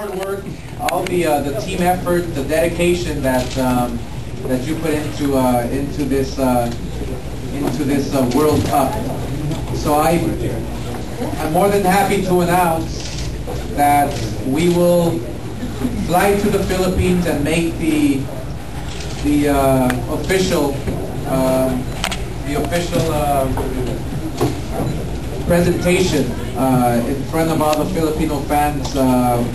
hard work, all the team effort, the dedication that that you put into this World Cup. So I'm more than happy to announce that we will fly to the Philippines and make the official presentation in front of all the Filipino fans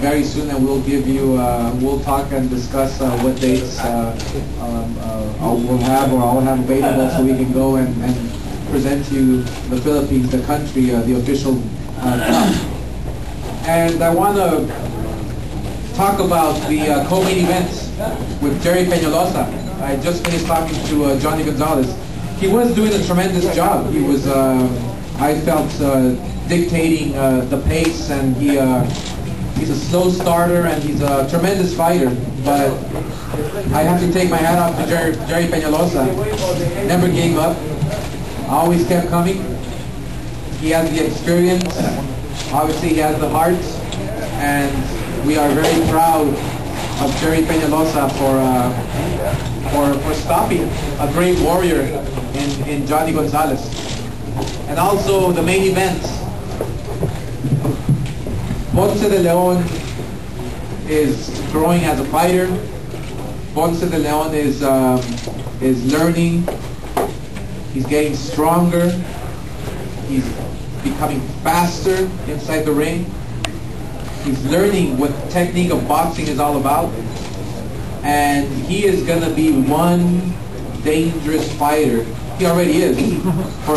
very soon, and we'll give you we'll talk and discuss what dates we'll have or I'll have available, so we can go and present to you the Philippines, the country, the official cup. And I want to talk about the co-main events with Gerry Panlosa. I just finished talking to Jhonny Gonzalez. He was doing a tremendous job. He was, I felt, dictating the pace, and he's a slow starter and he's a tremendous fighter. But I have to take my hat off to Gerry Panlosa. Never gave up. Always kept coming. He has the experience. Obviously, he has the heart, and we are very proud of Gerry Panlosa for stopping a great warrior in Jhonny Gonzalez. And also the main event, Ponce De Leon is growing as a fighter. Ponce De Leon is learning. He's getting stronger. He's becoming faster inside the ring. He's learning what technique of boxing is all about. And he is going to be one dangerous fighter. He already is for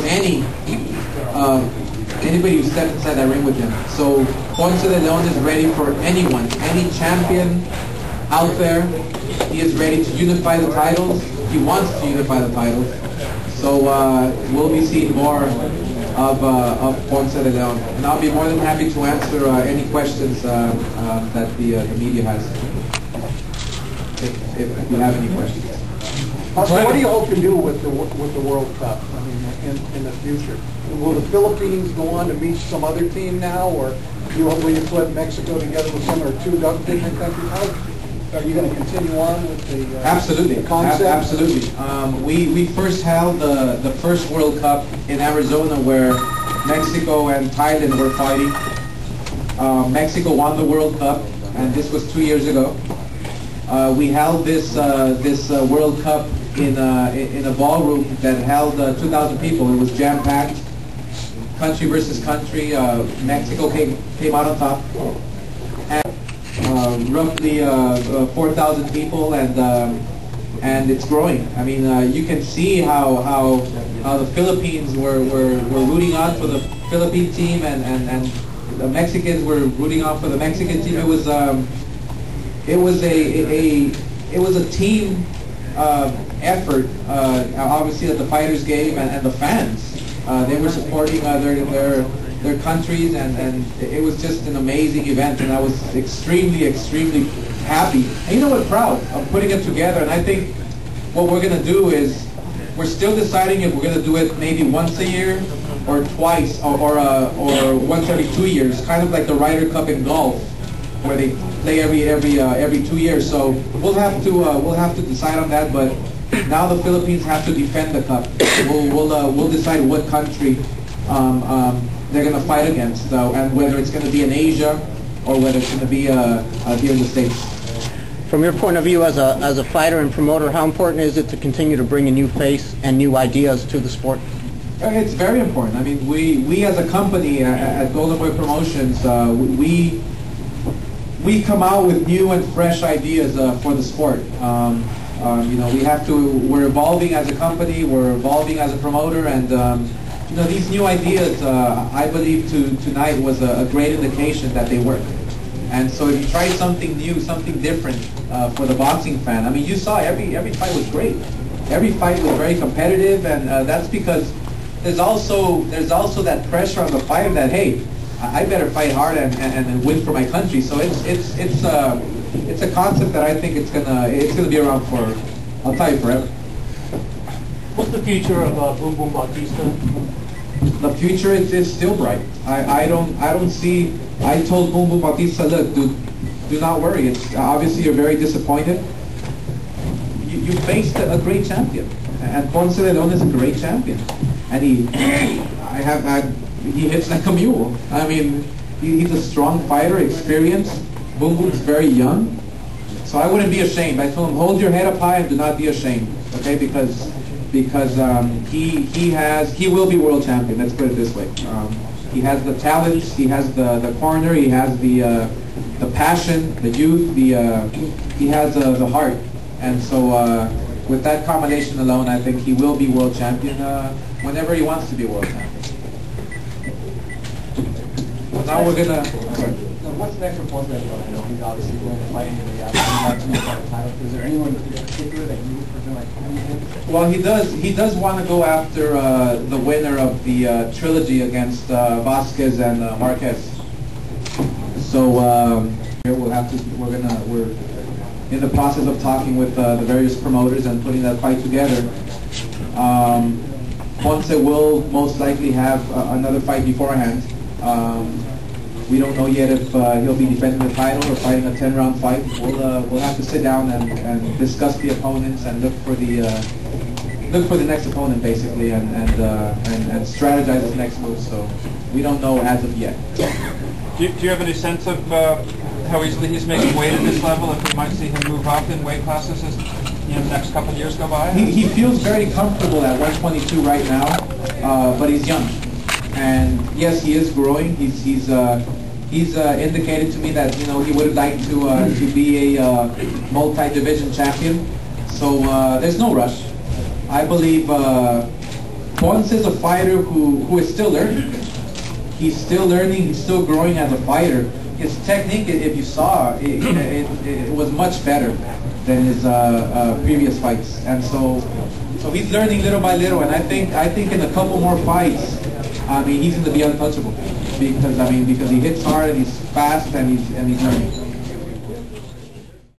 anybody who steps inside that ring with him. So Ponce De Leon is ready for anyone, any champion out there. He is ready to unify the titles. He wants to unify the titles. So we'll be seeing more of Ponce De Leon, and I'll be more than happy to answer any questions that the media has, if you have any questions. What do you hope to do with the World Cup? I mean, in the future, will the Philippines go on to meet some other team now, or will you put Mexico together with some or two different countries? How are you going to continue on with the absolutely the concept? Absolutely. We first held the first World Cup in Arizona, where Mexico and Thailand were fighting. Mexico won the World Cup, and this was 2 years ago. We held this World Cup in a ballroom that held 2,000 people. It was jam-packed, country versus country. Mexico came out on top, and roughly 4,000 people, and it's growing. I mean, you can see how the Philippines were rooting on for the Philippine team, and the Mexicans were rooting on for the Mexican team. It was a team effort, obviously, that the fighters gave, and the fans. They were supporting their countries, and it was just an amazing event, and I was extremely happy. And you know what, proud of putting it together. And I think what we're going to do is, we're still deciding if we're going to do it maybe once a year or twice, or once every 2 years, kind of like the Ryder Cup in golf, where they play every 2 years. So we'll have to decide on that. But now the Philippines have to defend the cup. We'll decide what country they're going to fight against, and whether it's going to be in Asia or whether it's going to be here in the States. From your point of view as a fighter and promoter, how important is it to continue to bring a new face and new ideas to the sport? It's very important. I mean, we as a company at Golden Boy Promotions, we come out with new and fresh ideas for the sport. You know, we're evolving as a company, we're evolving as a promoter, and you know, these new ideas, I believe tonight was a great indication that they work. And so if you try something new, something different for the boxing fan, I mean, you saw every fight was great. Every fight was very competitive, and that's because there's also that pressure on the fighter that, hey, I better fight hard and win for my country. So it's a concept that I think it's gonna be around for, I'll tell you, forever. What's the future of Boom Boom Bautista? The future is still bright. I don't see. I told Boom Boom Bautista, look, dude, do not worry. It's obviously you're very disappointed. You faced a great champion, and Ponce De Leon is a great champion, and he hits like a mule. I mean, he's a strong fighter, experienced. Boom Boom's very young, so I wouldn't be ashamed. I told him, hold your head up high and do not be ashamed, okay? Because he will be world champion. Let's put it this way. He has the talents, he has the corner, he has the passion, the youth, he has the heart. And so with that combination alone, I think he will be world champion whenever he wants to be world champion. Now we're gonna. What's next for Ponce De Leon? He's obviously going to fight into the title. Is there anyone in particular that you would prefer like coming in? Well, he does want to go after the winner of the trilogy against Vasquez and Marquez. So we're in the process of talking with the various promoters and putting that fight together. Ponce will most likely have another fight beforehand. We don't know yet if he'll be defending the title or fighting a 10-round fight. We'll have to sit down and discuss the opponents and look for the next opponent basically and strategize his next move. So we don't know as of yet. Do you have any sense of how easily he's making weight at this level? If we might see him move up in weight classes as the next couple of years go by? He feels very comfortable at 122 right now, but he's young. And yes, he is growing. He's indicated to me that he would like to be a multi-division champion. So there's no rush. I believe Ponce is a fighter who is still learning. He's still learning. He's still growing as a fighter. His technique, if you saw, it was much better than his previous fights. And so he's learning little by little. And I think in a couple more fights, he's going to be untouchable because he hits hard and he's fast and he's learning.